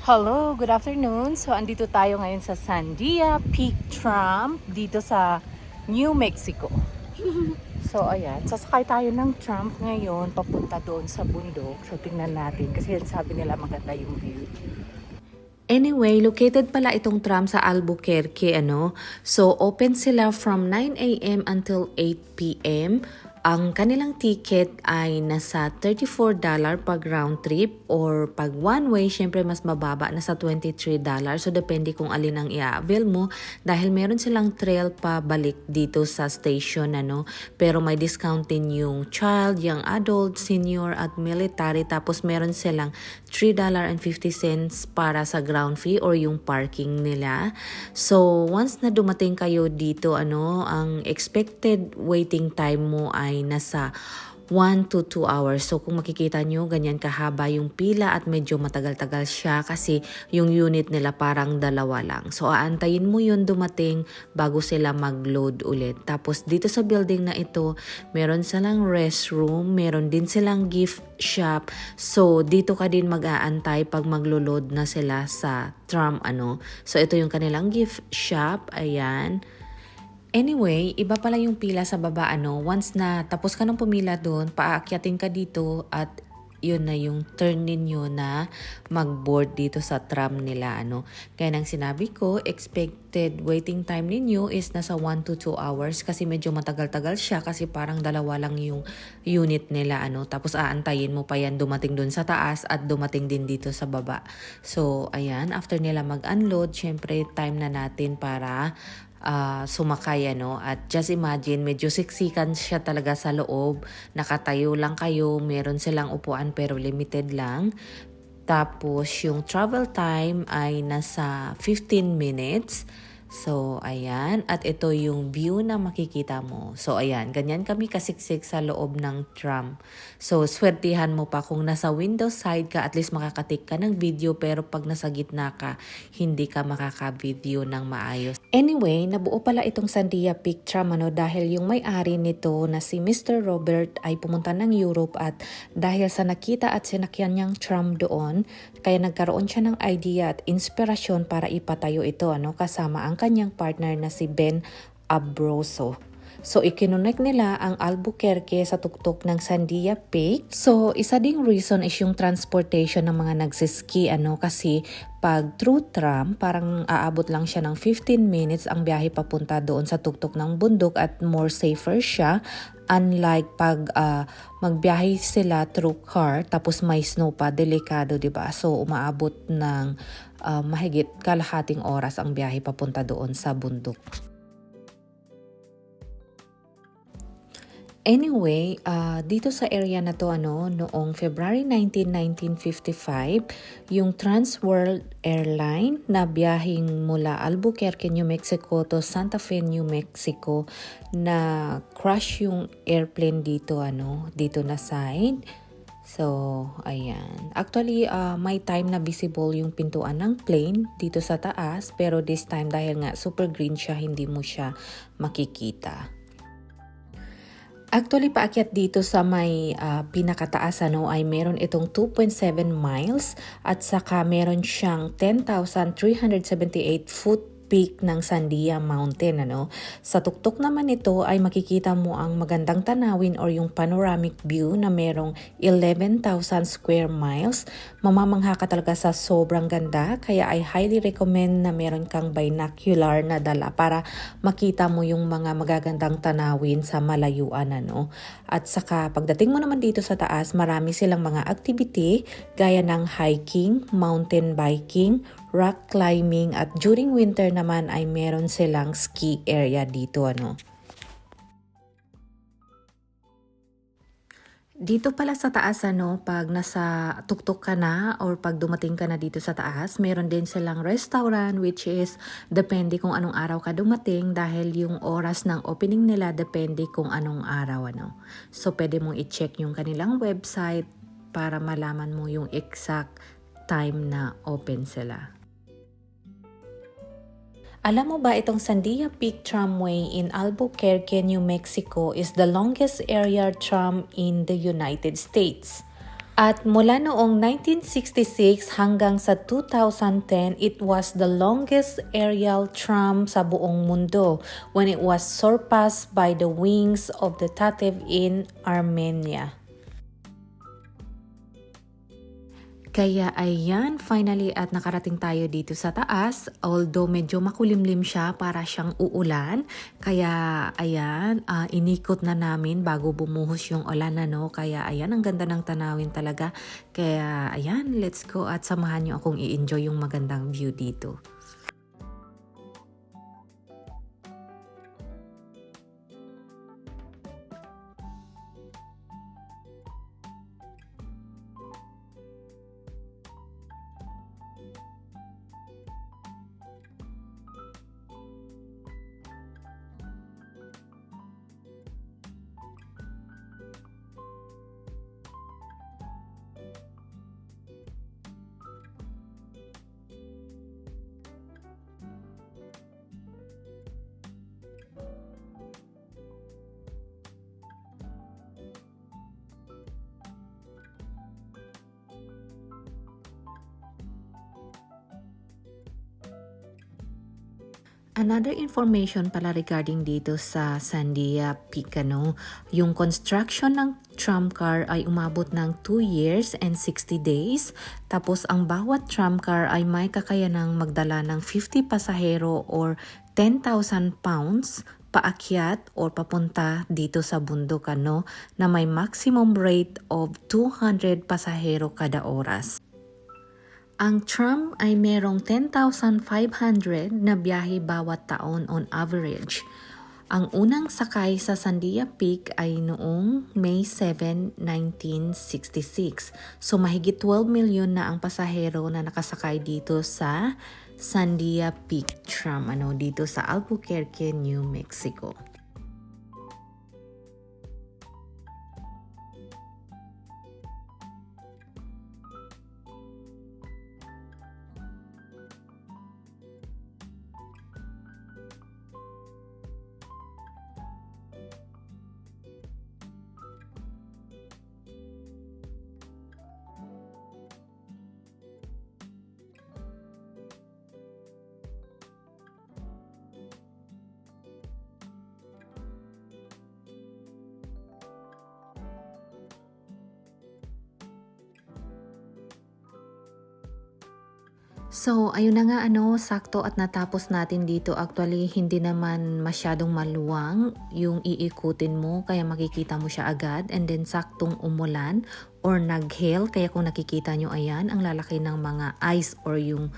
Hello, good afternoon. So, andito tayo ngayon sa Sandia Peak Tram dito sa New Mexico. So, ayan. Sasakay tayo ng tram ngayon papunta doon sa bundok. So, tingnan natin kasi sabi nila maganda yung view. Anyway, located pala itong tram sa Albuquerque, ano? So, open sila from 9 a.m. until 8 p.m. Ang kanilang ticket ay nasa $34 pag round trip or pag one way, syempre mas mababa, nasa $23. So, depende kung alin ang i-avail mo dahil meron silang trail pa balik dito sa station, ano? Pero may discount din yung child, young adult, senior at military. Tapos meron silang $3.50 para sa ground fee or yung parking nila. So, once na dumating kayo dito, ang expected waiting time mo ay nasa 1 to 2 hours. So, kung makikita nyo, ganyan kahaba yung pila at medyo matagal-tagal siya kasi yung unit nila parang dalawa lang. So, aantayin mo yun dumating bago sila mag-load ulit. Tapos, dito sa building na ito, meron silang restroom, meron din silang gift shop. So, dito ka din mag-aantay pag maglo-load na sila sa tram, So, ito yung kanilang gift shop. Ayan. Anyway, iba pala yung pila sa baba, Once na tapos ka ng pumila doon, paakyatin ka dito at yun na yung turn ninyo na mag-board dito sa tram nila, Kaya nang sinabi ko, expected waiting time ninyo is nasa 1 to 2 hours kasi medyo matagal-tagal siya kasi parang dalawa lang yung unit nila, Tapos aantayin mo pa yan dumating doon sa taas at dumating din dito sa baba. So, ayan, after nila mag-unload, syempre time na natin para sumakay, At just imagine, medyo siksikan siya talaga sa loob. Nakatayo lang kayo, meron silang upuan pero limited lang. Tapos, yung travel time ay nasa 15 minutes. So, ayan. At ito yung view na makikita mo. So, ayan. Ganyan kami kasiksik sa loob ng tram. So, swertihan mo pa kung nasa window side ka, at least makakatik ka ng video. Pero pag nasa gitna ka, hindi ka makaka-video ng maayos. Anyway, nabuo pala itong Sandia Peak Tram, dahil yung may-ari nito na si Mr. Robert ay pumunta ng Europe at dahil sa nakita at sinakyan niyang tram doon, kaya nagkaroon siya ng idea at inspirasyon para ipatayo ito, kasama ang kanyang partner na si Ben Abroso. So, ikinonect nila ang Albuquerque sa tuktok ng Sandia Peak. So, isa ding reason is yung transportation ng mga nagsiski, kasi pag through tram, parang aabot lang siya ng 15 minutes ang biyahe papunta doon sa tuktok ng bundok at more safer siya. Unlike pag magbiyahe sila through car, tapos may snow pa, delikado, diba? So, umaabot ng mahigit kalahating oras ang biyahe papunta doon sa bundok. Anyway, dito sa area na to, noong February 19, 1955, yung Trans World Airline na biyaheng mula Albuquerque, New Mexico to Santa Fe, New Mexico, na crash yung airplane dito, dito na side. So, ayan. Actually, may time na visible yung pintuan ng plane dito sa taas, pero this time dahil nga super green siya, hindi mo siya makikita. Actually, paakyat dito sa may pinakataas, ay meron itong 2.7 miles at saka meron siyang 10,378 foot peak ng Sandia Mountain, Sa tuktok naman ito ay makikita mo ang magandang tanawin or yung panoramic view na merong 11,000 square miles. Mamamangha ka talaga sa sobrang ganda, kaya I highly recommend na meron kang binocular na dala para makita mo yung mga magagandang tanawin sa malayuan, At saka pagdating mo naman dito sa taas, marami silang mga activity gaya ng hiking, mountain biking, rock climbing, at during winter naman ay meron silang ski area dito, Dito pala sa taas, pag nasa tuktok ka na or pag dumating ka na dito sa taas, meron din silang restaurant which is depende kung anong araw ka dumating dahil yung oras ng opening nila depende kung anong araw, So, pwede mong i-check yung kanilang website para malaman mo yung exact time na open sila. Alam mo ba itong Sandia Peak Tramway in Albuquerque, New Mexico is the longest area tram in the United States. At mula noong 1966 hanggang sa 2010, it was the longest aerial tram sa buong mundo when it was surpassed by the wings of the Tatev in Armenia. Kaya ayan, finally at nakarating tayo dito sa taas. Although medyo makulimlim siya, para siyang uulan. Kaya ayan, inikot na namin bago bumuhos yung ulan, ano. Kaya ayan, ang ganda ng tanawin talaga. Kaya ayan, let's go at samahan niyo akong i-enjoy yung magandang view dito. Another information pala regarding dito sa Sandia Peak, ano, yung construction ng tramcar ay umabot ng 2 years and 60 days. Tapos ang bawat tramcar ay may kakayanang magdala ng 50 pasahero or 10,000 pounds paakyat or papunta dito sa bundok, ano, na may maximum rate of 200 pasahero kada oras. Ang tram ay merong 10,500 na biyahe bawat taon on average. Ang unang sakay sa Sandia Peak ay noong May 7, 1966. So mahigit 12 million na ang pasahero na nakasakay dito sa Sandia Peak tram, ano, dito sa Albuquerque, New Mexico. So, ayun na nga, ano, sakto at natapos natin dito. Actually, hindi naman masyadong maluwang yung iikutin mo, kaya makikita mo siya agad. And then, saktong umulan or nag-hail. Kaya kung nakikita nyo, ayan, ang lalaki ng mga ice or yung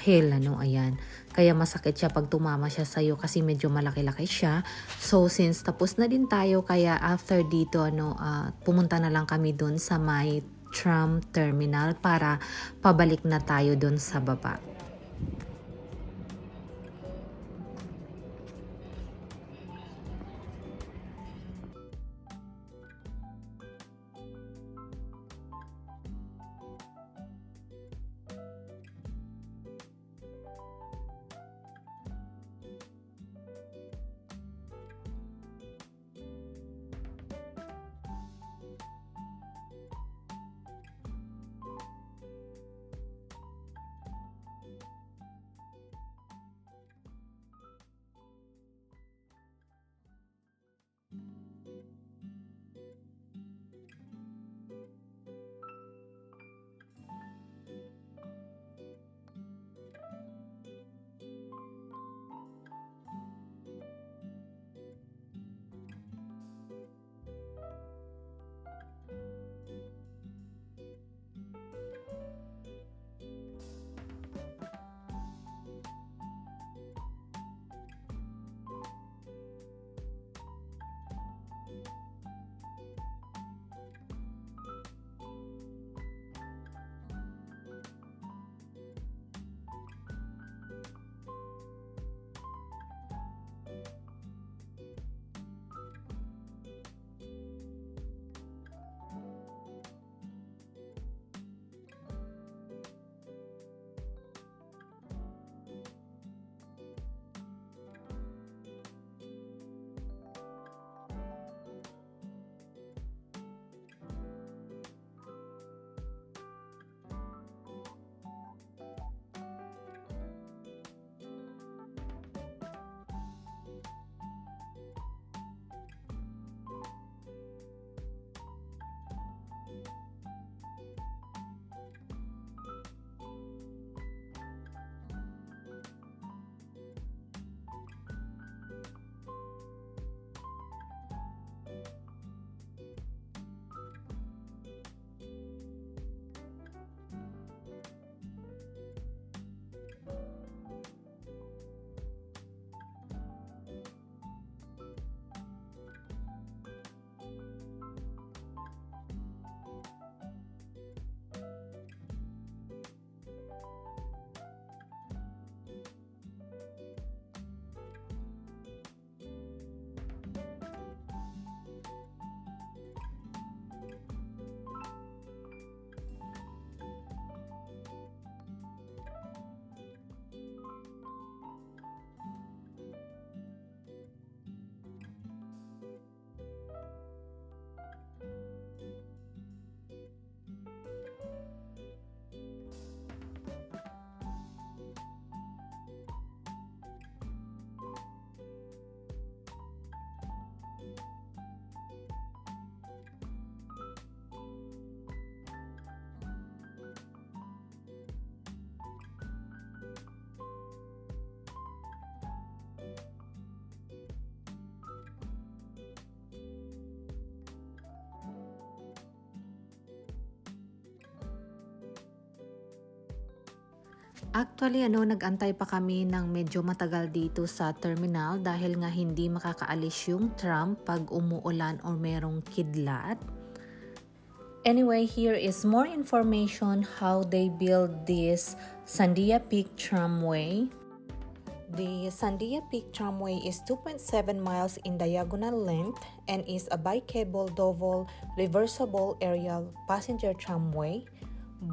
hail, ano, ayan. Kaya masakit siya pag tumama siya sa'yo kasi medyo malaki-laki siya. So, since tapos na din tayo, kaya after dito, ano, pumunta na lang kami dun sa may tram terminal para pabalik na tayo doon sa baba. Actually, nag-antay pa kami ng medyo matagal dito sa terminal dahil nga hindi makakaalis yung tram pag umuulan or merong kidlat. Anyway, here is more information how they build this Sandia Peak Tramway. The Sandia Peak Tramway is 2.7 miles in diagonal length and is a bi-cable double reversible aerial passenger tramway.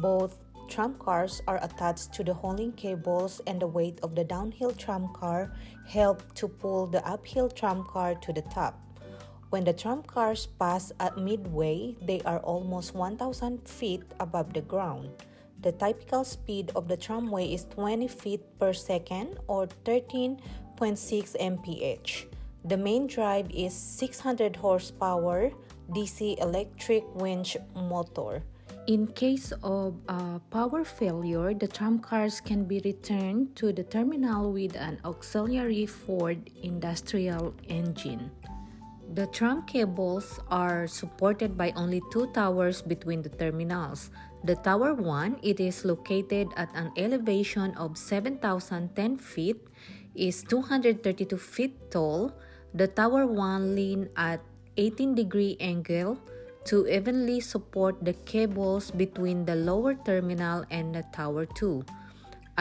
Both tram cars are attached to the hauling cables, and the weight of the downhill tram car help to pull the uphill tram car to the top. When the tram cars pass at midway, they are almost 1,000 feet above the ground. The typical speed of the tramway is 20 feet per second or 13.6 mph. The main drive is 600 horsepower DC electric winch motor. In case of power failure, the tram cars can be returned to the terminal with an auxiliary Ford industrial engine. The tram cables are supported by only two towers between the terminals. The Tower 1, it is located at an elevation of 7,010 feet, is 232 feet tall. The Tower 1 lean at 18-degree angle to evenly support the cables between the lower terminal and the Tower 2.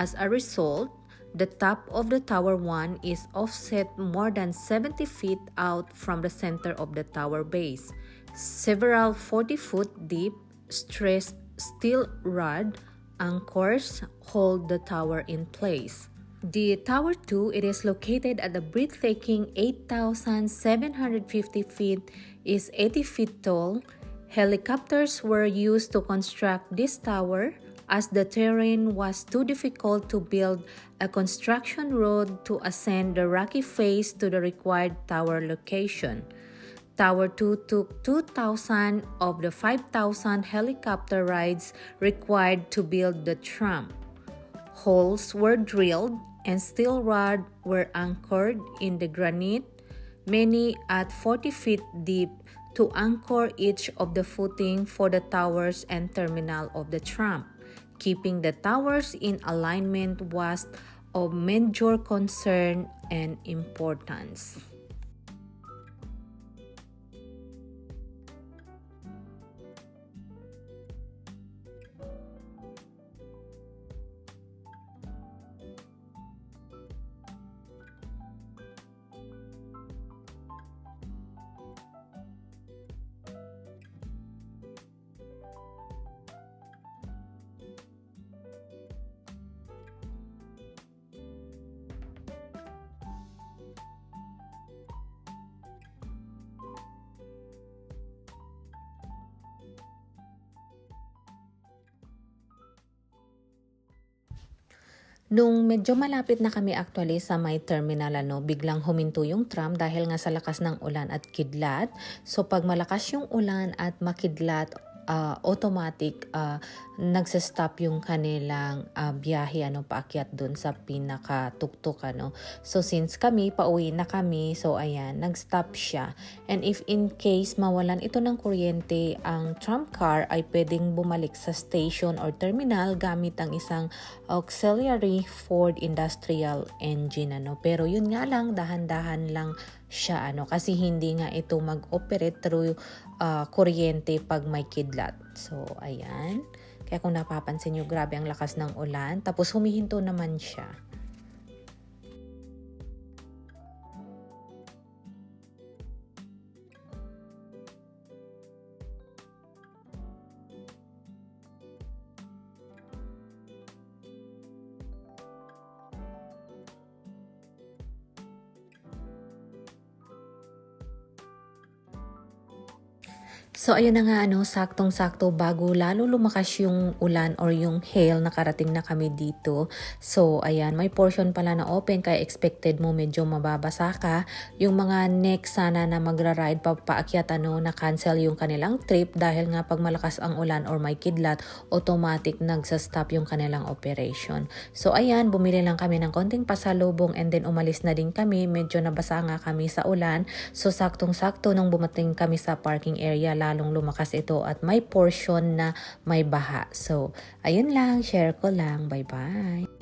As a result, the top of the Tower 1 is offset more than 70 feet out from the center of the tower base. Several 40-foot deep stressed steel rod anchors hold the tower in place. The Tower 2, it is located at the breathtaking 8,750 feet, is 80 feet tall. Helicopters were used to construct this tower as the terrain was too difficult to build a construction road to ascend the rocky face to the required tower location. Tower 2 took 2,000 of the 5,000 helicopter rides required to build the tram. Holes were drilled and steel rods were anchored in the granite, many at 40 feet deep, to anchor each of the footing for the towers and terminal of the tram. Keeping the towers in alignment was of major concern and importance. Nung medyo malapit na kami actually sa may terminal, biglang huminto yung tram dahil nga sa lakas ng ulan at kidlat. So pag malakas yung ulan at makidlat, automatic nagsa-stop yung kanilang biyahe paakyat dun sa pinakatuktok So since kami pauwi na kami, so ayan, nag-stop siya. And if in case mawalan ito ng kuryente, ang tram car ay pwedeng bumalik sa station or terminal gamit ang isang auxiliary Ford industrial engine Pero yun nga lang, dahan-dahan lang siya kasi hindi nga ito mag-operate through kuryente pag may kidlat. So ayan, kaya kung napapansin nyo, grabe ang lakas ng ulan, tapos humihinto naman siya. So ayun na nga saktong-sakto bago lalo lumakas yung ulan or yung hail, nakarating na kami dito. So ayan, may portion pala na open kaya expected mo medyo mababasa ka. Yung mga next sana na magra-ride paakyat na-cancel yung kanilang trip dahil nga pag malakas ang ulan or may kidlat, automatic nagsa-stop yung kanilang operation. So ayan, bumili lang kami ng konting pasalubong and then umalis na din kami. Medyo nabasa nga kami sa ulan. So saktong-sakto nung bumating kami sa parking area, lalong lumakas ito at may portion na may baha. So, ayun lang, share ko lang. Bye-bye!